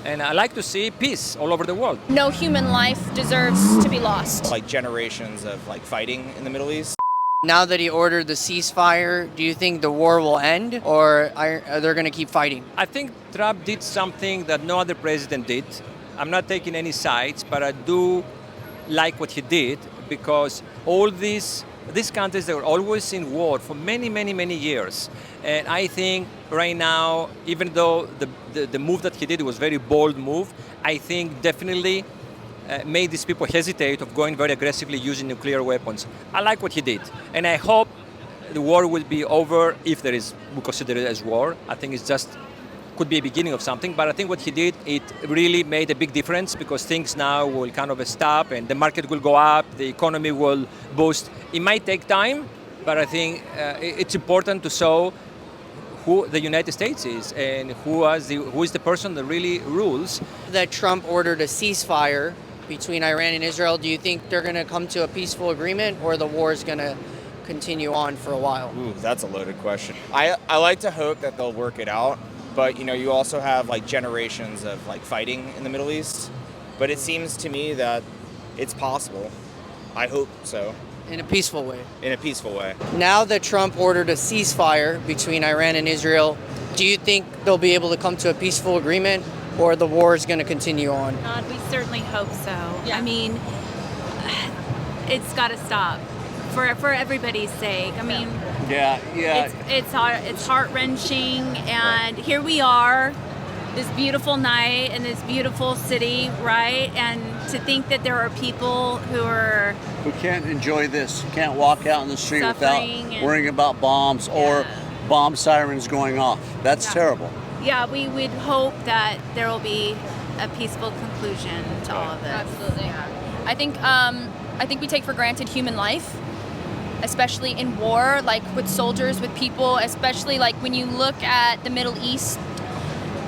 And I like to see peace all over the world. No human life deserves to be lost. Like generations of like fighting in the Middle East. Now that he ordered the ceasefire, do you think the war will end, or are they going to keep fighting? I think Trump did something that no other president did. I'm not taking any sides, but I do like what he did, because all these countries, they were always in war for many, many, many years. And I think right now, even though the move that he did was a very bold move, I think definitely made these people hesitate of going very aggressively using nuclear weapons. I like what he did, and I hope the war will be over, if there is, we consider it as war. I think it's just could be a beginning of something, but I think what he did, it really made a big difference, because things now will kind of stop and the market will go up, the economy will boost. It might take time, but I think it's important to show who the United States is and who is the person that really rules. That Trump ordered a ceasefire between Iran and Israel, do you think they're going to come to a peaceful agreement, or the war is going to continue on for a while? Ooh, that's a loaded question. I like to hope that they'll work it out, but you also have like generations of like fighting in the Middle East. But it seems to me that it's possible. I hope so. In a peaceful way. In a peaceful way. Now that Trump ordered a ceasefire between Iran and Israel, do you think they'll be able to come to a peaceful agreement, or the war is going to continue on? God, we certainly hope so. Yeah. I mean, it's got to stop for everybody's sake. I mean, it's heart-wrenching, and here we are, this beautiful night in this beautiful city, right? And to think that there are people who can't enjoy this, can't walk out in the street without worrying about bombs or bomb sirens going off. That's terrible. Yeah, we would hope that there will be a peaceful conclusion to all of this. Absolutely. Yeah. I think we take for granted human life, especially in war, like with soldiers, with people, especially like when you look at the Middle East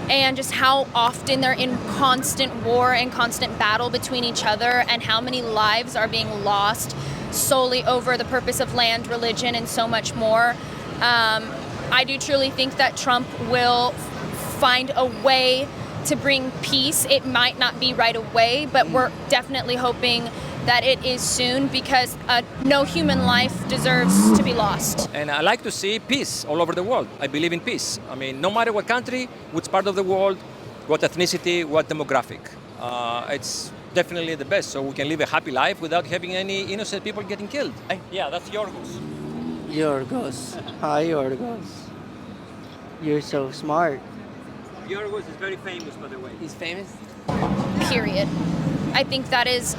and just how often they're in constant war and constant battle between each other, and how many lives are being lost solely over the purpose of land, religion, and so much more. I do truly think that Trump will find a way to bring peace. It might not be right away, but we're definitely hoping that it is soon, because no human life deserves to be lost. And I like to see peace all over the world. I believe in peace. I mean, no matter what country, which part of the world, what ethnicity, what demographic. It's definitely the best, so we can live a happy life without having any innocent people getting killed. Yeah, that's Yorgos. Yorgos. Hi, Yorgos. You're so smart. Yorgos is very famous, by the way. He's famous? Period. I think that is...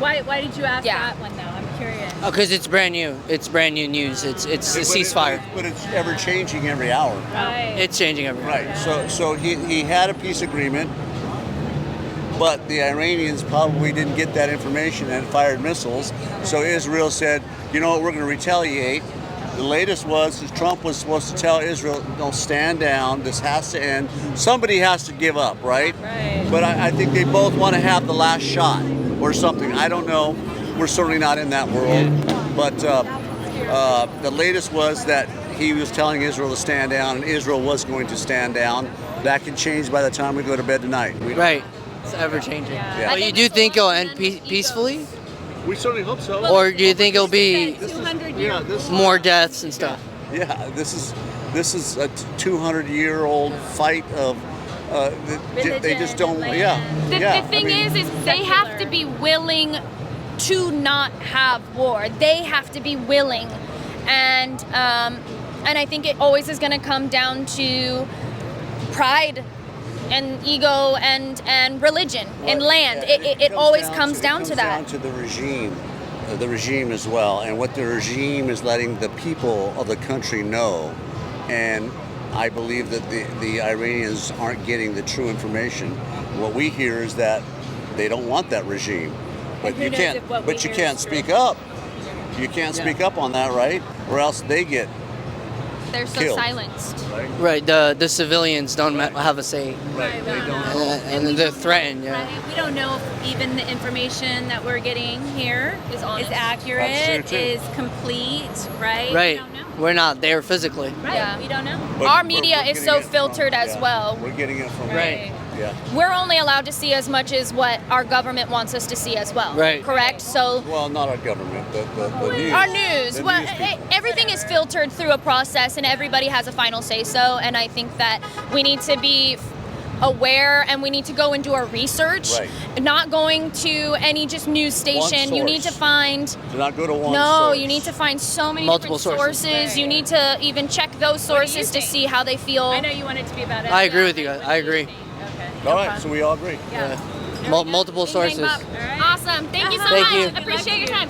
Why did you ask that one, though? I'm curious. Oh, because it's brand new. It's brand new news. It's a ceasefire. But it's ever changing every hour. Right. It's changing every hour. Right. So he had a peace agreement, but the Iranians probably didn't get that information and fired missiles. So Israel said, you know what, we're going to retaliate. The latest was Trump was supposed to tell Israel, don't stand down, this has to end. Somebody has to give up, right? Right. But I think they both want to have the last shot or something. I don't know. We're certainly not in that world. But the latest was that he was telling Israel to stand down, and Israel was going to stand down. That can change by the time we go to bed tonight. Right. It's ever changing. Yeah. But you do think it'll end peacefully? We certainly hope so. Or do you think it'll be 200 years. more deaths and stuff? Yeah, this is a 200-year-old fight of they just don't. The thing is they have to be willing to not have war. They have to be willing, and I think it always is going to come down to pride and ego and religion and land. It always comes down to that. It comes down to the regime as well, and what the regime is letting the people of the country know. And I believe that the Iranians aren't getting the true information. What we hear is that they don't want that regime, but you can't speak up. You can't speak up on that, right? Or else they get They're so killed. silenced. Right. The civilians don't have a say. Right. They don't. And they're threatened. Yeah. Right? We don't know if even the information that we're getting here is accurate, That's true, too. is complete, right? Right. We don't know. We're not there physically. Right. Yeah. We don't know. But Our we're media is getting so it from- filtered as well. We're getting it from Right. Yeah. we're only allowed to see as much as what our government wants us to see as well. Right. Correct? So Well, not our government, but the news. our news, The well, news people. everything is filtered through a process, and everybody has a final say so. And I think that we need to be aware, and we need to go and do our research. Right. Not going to any just news station. You need to source. find. Do not go to one No, source. you need to find so many Multiple different sources. sources. You need to even check those What do you sources to think? see how they feel. I know you want it to be about it. I agree with you guys. I agree. Okay. All right, so we all agree. Yeah. Multiple sources. All right. Awesome. Thank you so Thank much. you. Appreciate your time.